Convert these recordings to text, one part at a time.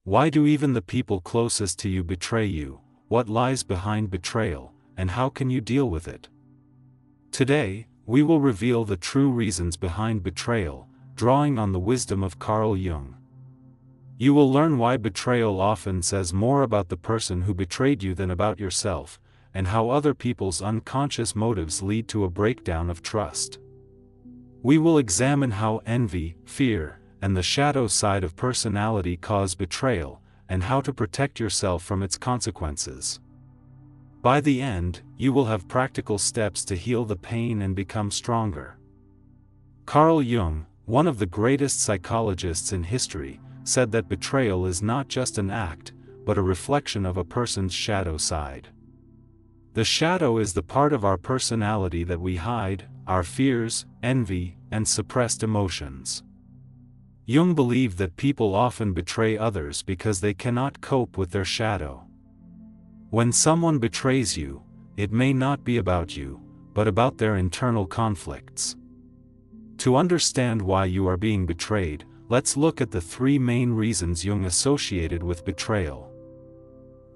Why do even the people closest to you betray you? What lies behind betrayal, and how can you deal with it? Today, we will reveal the true reasons behind betrayal, drawing on the wisdom of Carl Jung. You will learn why betrayal often says more about the person who betrayed you than about yourself, and how other people's unconscious motives lead to a breakdown of trust. We will examine how envy, fear, and the shadow side of personality cause betrayal, and how to protect yourself from its consequences. By the end, you will have practical steps to heal the pain and become stronger. Carl Jung, one of the greatest psychologists in history, said that betrayal is not just an act, but a reflection of a person's shadow side. The shadow is the part of our personality that we hide, our fears, envy, and suppressed emotions. Jung believed that people often betray others because they cannot cope with their shadow. When someone betrays you, it may not be about you, but about their internal conflicts. To understand why you are being betrayed, let's look at the three main reasons Jung associated with betrayal.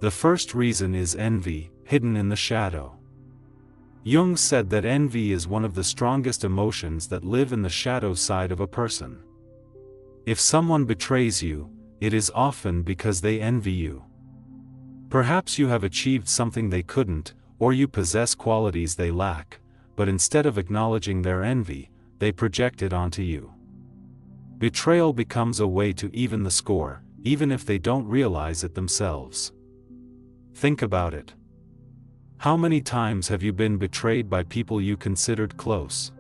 The first reason is envy, hidden in the shadow. Jung said that envy is one of the strongest emotions that live in the shadow side of a person. If someone betrays you, it is often because they envy you. Perhaps you have achieved something they couldn't, or you possess qualities they lack, but instead of acknowledging their envy, they project it onto you. Betrayal becomes a way to even the score, even if they don't realize it themselves. Think about it. How many times have you been betrayed by people you considered close?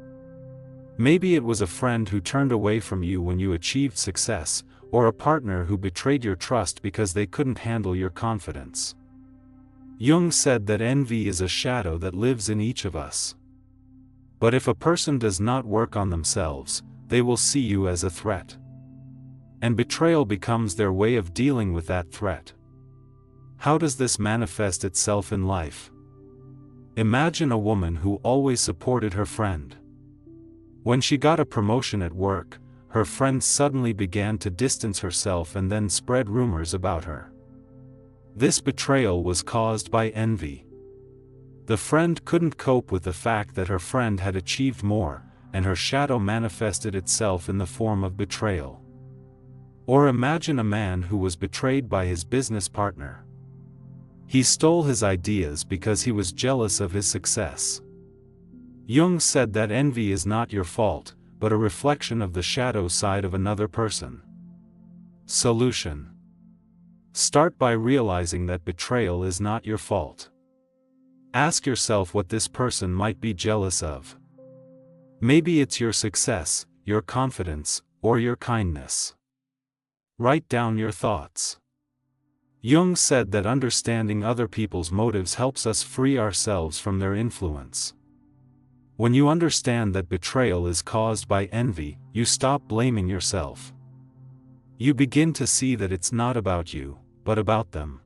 Maybe it was a friend who turned away from you when you achieved success, or a partner who betrayed your trust because they couldn't handle your confidence. Jung said that envy is a shadow that lives in each of us. But if a person does not work on themselves, they will see you as a threat. And betrayal becomes their way of dealing with that threat. How does this manifest itself in life? Imagine a woman who always supported her friend. When she got a promotion at work, her friend suddenly began to distance herself and then spread rumors about her. This betrayal was caused by envy. The friend couldn't cope with the fact that her friend had achieved more, and her shadow manifested itself in the form of betrayal. Or imagine a man who was betrayed by his business partner. He stole his ideas because he was jealous of his success. Jung said that envy is not your fault, but a reflection of the shadow side of another person. Solution: start by realizing that betrayal is not your fault. Ask yourself what this person might be jealous of. Maybe it's your success, your confidence, or your kindness. Write down your thoughts. Jung said that understanding other people's motives helps us free ourselves from their influence. When you understand that betrayal is caused by envy, you stop blaming yourself. You begin to see that it's not about you, but about them.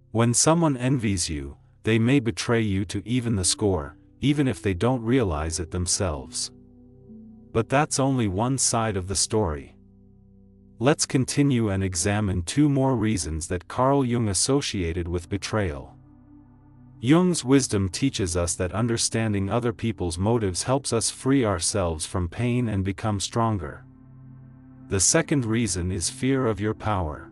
When someone envies you, they may betray you to even the score, even if they don't realize it themselves. But that's only one side of the story. Let's continue and examine two more reasons that Carl Jung associated with betrayal. Jung's wisdom teaches us that understanding other people's motives helps us free ourselves from pain and become stronger. The second reason is fear of your power.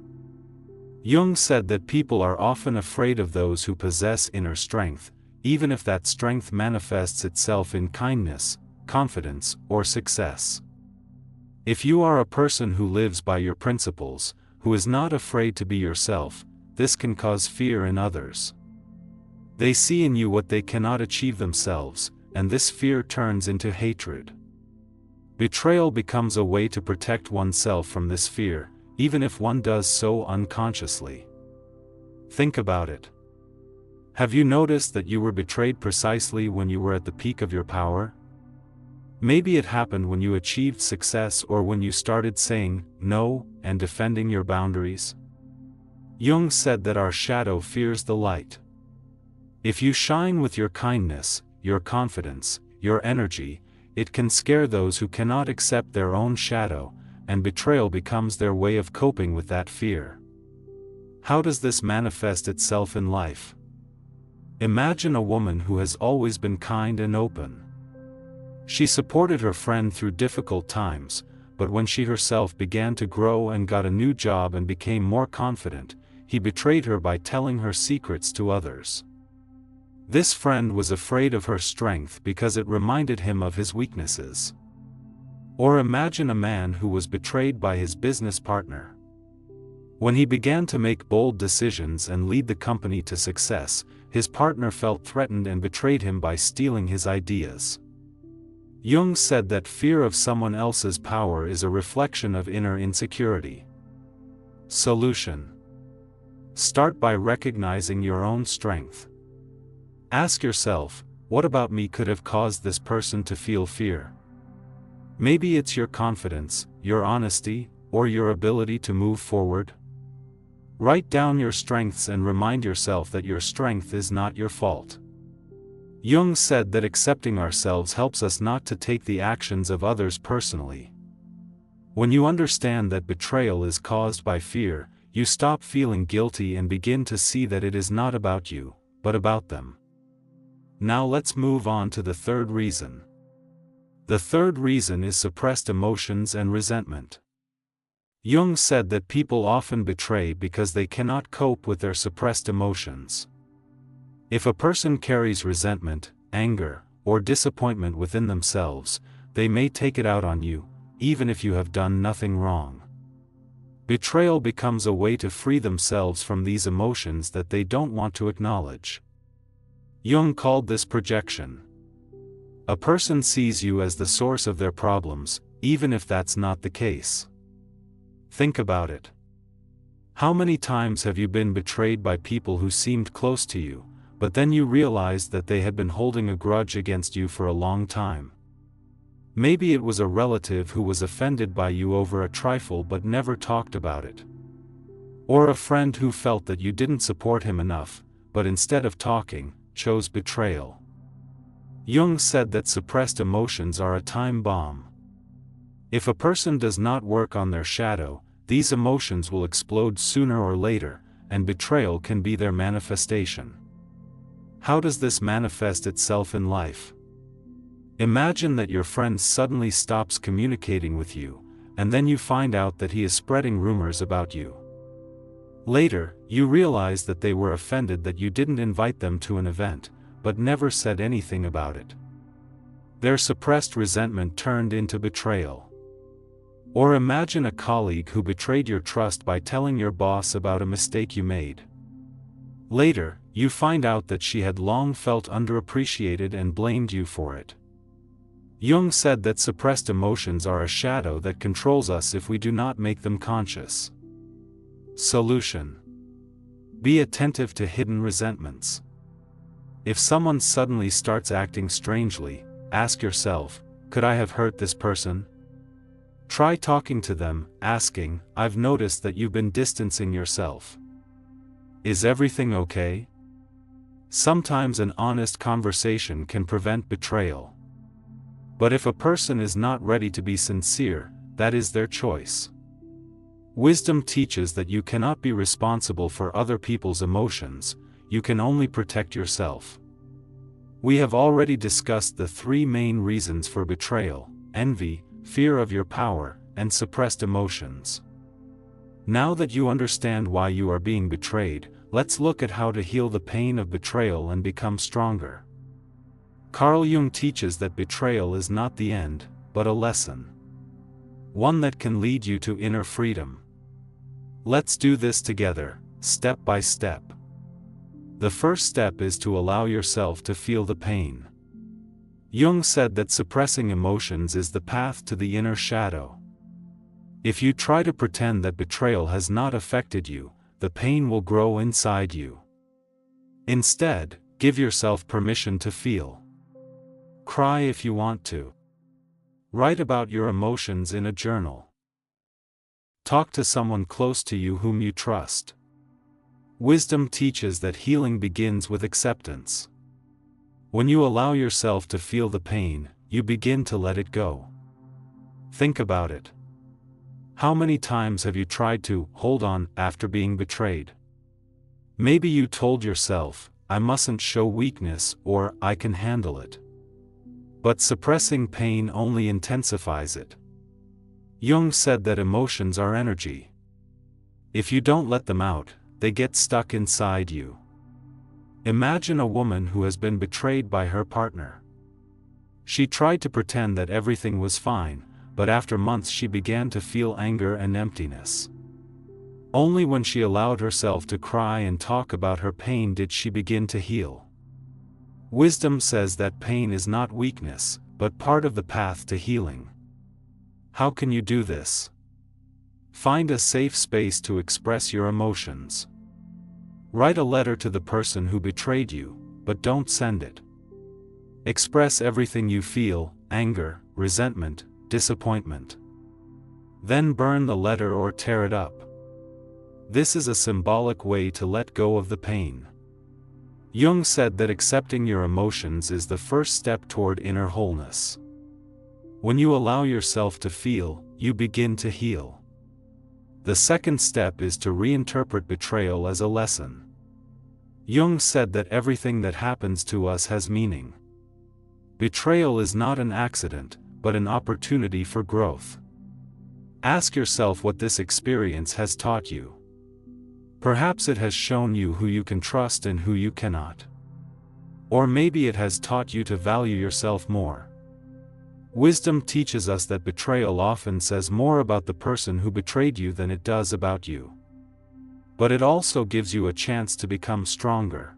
Jung said that people are often afraid of those who possess inner strength, even if that strength manifests itself in kindness, confidence, or success. If you are a person who lives by your principles, who is not afraid to be yourself, this can cause fear in others. They see in you what they cannot achieve themselves, and this fear turns into hatred. Betrayal becomes a way to protect oneself from this fear, even if one does so unconsciously. Think about it. Have you noticed that you were betrayed precisely when you were at the peak of your power? Maybe it happened when you achieved success or when you started saying no and defending your boundaries. Jung said that our shadow fears the light. If you shine with your kindness, your confidence, your energy, it can scare those who cannot accept their own shadow, and betrayal becomes their way of coping with that fear. How does this manifest itself in life? Imagine a woman who has always been kind and open. She supported her friend through difficult times, but when she herself began to grow and got a new job and became more confident, he betrayed her by telling her secrets to others. This friend was afraid of her strength because it reminded him of his weaknesses. Or imagine a man who was betrayed by his business partner. When he began to make bold decisions and lead the company to success, his partner felt threatened and betrayed him by stealing his ideas. Jung said that fear of someone else's power is a reflection of inner insecurity. Solution: start by recognizing your own strength. Ask yourself, what about me could have caused this person to feel fear? Maybe it's your confidence, your honesty, or your ability to move forward. Write down your strengths and remind yourself that your strength is not your fault. Jung said that accepting ourselves helps us not to take the actions of others personally. When you understand that betrayal is caused by fear, you stop feeling guilty and begin to see that it is not about you, but about them. Now let's move on to the third reason. The third reason is suppressed emotions and resentment. Jung said that people often betray because they cannot cope with their suppressed emotions. If a person carries resentment, anger, or disappointment within themselves, they may take it out on you, even if you have done nothing wrong. Betrayal becomes a way to free themselves from these emotions that they don't want to acknowledge. Jung called this projection. A person sees you as the source of their problems, even if that's not the case. Think about it. How many times have you been betrayed by people who seemed close to you, but then you realized that they had been holding a grudge against you for a long time? Maybe it was a relative who was offended by you over a trifle but never talked about it. Or a friend who felt that you didn't support him enough, but instead of talking, chose betrayal. Jung said that suppressed emotions are a time bomb. If a person does not work on their shadow, these emotions will explode sooner or later, and betrayal can be their manifestation. How does this manifest itself in life? Imagine that your friend suddenly stops communicating with you, and then you find out that he is spreading rumors about you. Later, you realize that they were offended that you didn't invite them to an event, but never said anything about it. Their suppressed resentment turned into betrayal. Or imagine a colleague who betrayed your trust by telling your boss about a mistake you made. Later, you find out that she had long felt underappreciated and blamed you for it. Jung said that suppressed emotions are a shadow that controls us if we do not make them conscious. Solution: be attentive to hidden resentments. If someone suddenly starts acting strangely, ask yourself, could I have hurt this person? Try talking to them, asking, I've noticed that you've been distancing yourself. Is everything okay? Sometimes an honest conversation can prevent betrayal. But if a person is not ready to be sincere, that is their choice. Wisdom teaches that you cannot be responsible for other people's emotions, you can only protect yourself. We have already discussed the three main reasons for betrayal: envy, fear of your power, and suppressed emotions. Now that you understand why you are being betrayed, let's look at how to heal the pain of betrayal and become stronger. Carl Jung teaches that betrayal is not the end, but a lesson. One that can lead you to inner freedom. Let's do this together, step by step. The first step is to allow yourself to feel the pain. Jung said that suppressing emotions is the path to the inner shadow. If you try to pretend that betrayal has not affected you, the pain will grow inside you. Instead, give yourself permission to feel. Cry if you want to. Write about your emotions in a journal. Talk to someone close to you whom you trust. Wisdom teaches that healing begins with acceptance. When you allow yourself to feel the pain, you begin to let it go. Think about it. How many times have you tried to hold on after being betrayed? Maybe you told yourself, "I mustn't show weakness," or "I can handle it." But suppressing pain only intensifies it. Jung said that emotions are energy. If you don't let them out, they get stuck inside you. Imagine a woman who has been betrayed by her partner. She tried to pretend that everything was fine, but after months she began to feel anger and emptiness. Only when she allowed herself to cry and talk about her pain did she begin to heal. Wisdom says that pain is not weakness, but part of the path to healing. How can you do this? Find a safe space to express your emotions. Write a letter to the person who betrayed you, but don't send it. Express everything you feel: anger, resentment, disappointment. Then burn the letter or tear it up. This is a symbolic way to let go of the pain. Jung said that accepting your emotions is the first step toward inner wholeness. When you allow yourself to feel, you begin to heal. The second step is to reinterpret betrayal as a lesson. Jung said that everything that happens to us has meaning. Betrayal is not an accident, but an opportunity for growth. Ask yourself what this experience has taught you. Perhaps it has shown you who you can trust and who you cannot. Or maybe it has taught you to value yourself more. Wisdom teaches us that betrayal often says more about the person who betrayed you than it does about you. But it also gives you a chance to become stronger.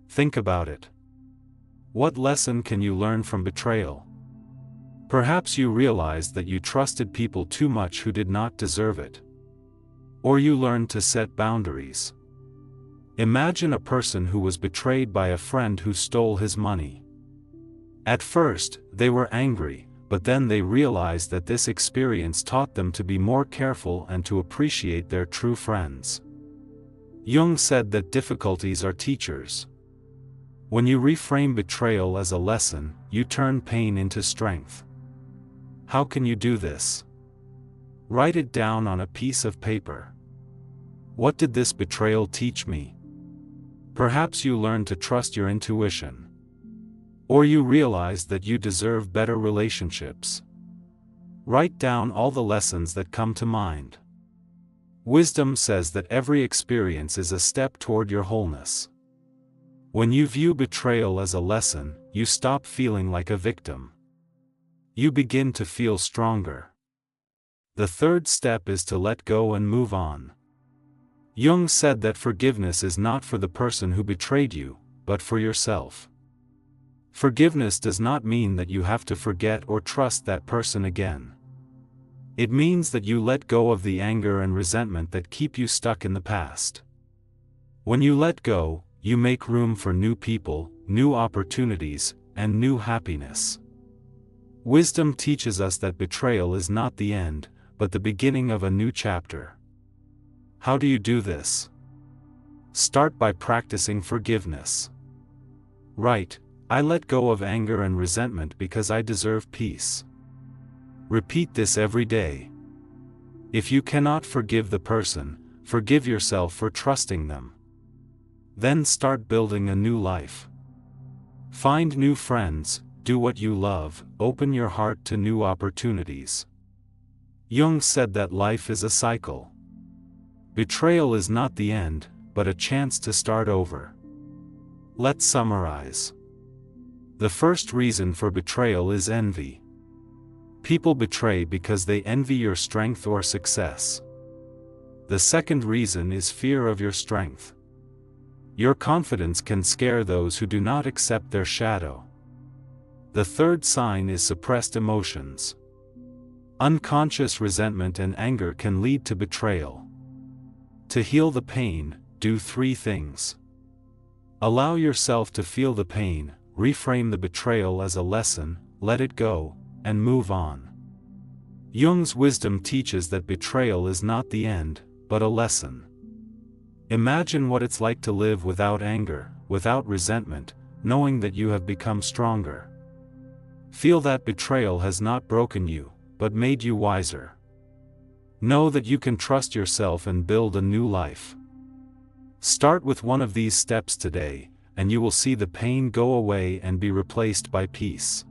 Think about it. What lesson can you learn from betrayal? Perhaps you realized that you trusted people too much who did not deserve it. Or you learned to set boundaries. Imagine a person who was betrayed by a friend who stole his money. At first, they were angry, but then they realized that this experience taught them to be more careful and to appreciate their true friends. Jung said that difficulties are teachers. When you reframe betrayal as a lesson, you turn pain into strength. How can you do this? Write it down on a piece of paper. What did this betrayal teach me? Perhaps you learned to trust your intuition. Or you realized that you deserve better relationships. Write down all the lessons that come to mind. Wisdom says that every experience is a step toward your wholeness. When you view betrayal as a lesson, you stop feeling like a victim. You begin to feel stronger. The third step is to let go and move on. Jung said that forgiveness is not for the person who betrayed you, but for yourself. Forgiveness does not mean that you have to forget or trust that person again. It means that you let go of the anger and resentment that keep you stuck in the past. When you let go, you make room for new people, new opportunities, and new happiness. Wisdom teaches us that betrayal is not the end, but the beginning of a new chapter. How do you do this? Start by practicing forgiveness. Write, "I let go of anger and resentment because I deserve peace." Repeat this every day. If you cannot forgive the person, forgive yourself for trusting them. Then start building a new life. Find new friends, do what you love, open your heart to new opportunities. Jung said that life is a cycle. Betrayal is not the end, but a chance to start over. Let's summarize. The first reason for betrayal is envy. People betray because they envy your strength or success. The second reason is fear of your strength. Your confidence can scare those who do not accept their shadow. The third sign is suppressed emotions. Unconscious resentment and anger can lead to betrayal. To heal the pain, do 3 things. Allow yourself to feel the pain, reframe the betrayal as a lesson, let it go, and move on. Jung's wisdom teaches that betrayal is not the end, but a lesson. Imagine what it's like to live without anger, without resentment, knowing that you have become stronger. Feel that betrayal has not broken you, but made you wiser. Know that you can trust yourself and build a new life. Start with one of these steps today, and you will see the pain go away and be replaced by peace.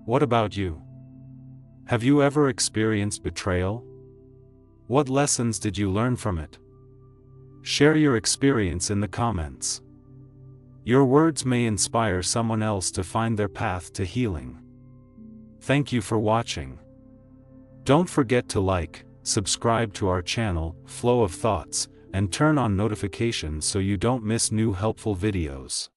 What about you? Have you ever experienced betrayal? What lessons did you learn from it? Share your experience in the comments. Your words may inspire someone else to find their path to healing. Thank you for watching. Don't forget to like, subscribe to our channel, Flow of Thoughts, and turn on notifications so you don't miss new helpful videos.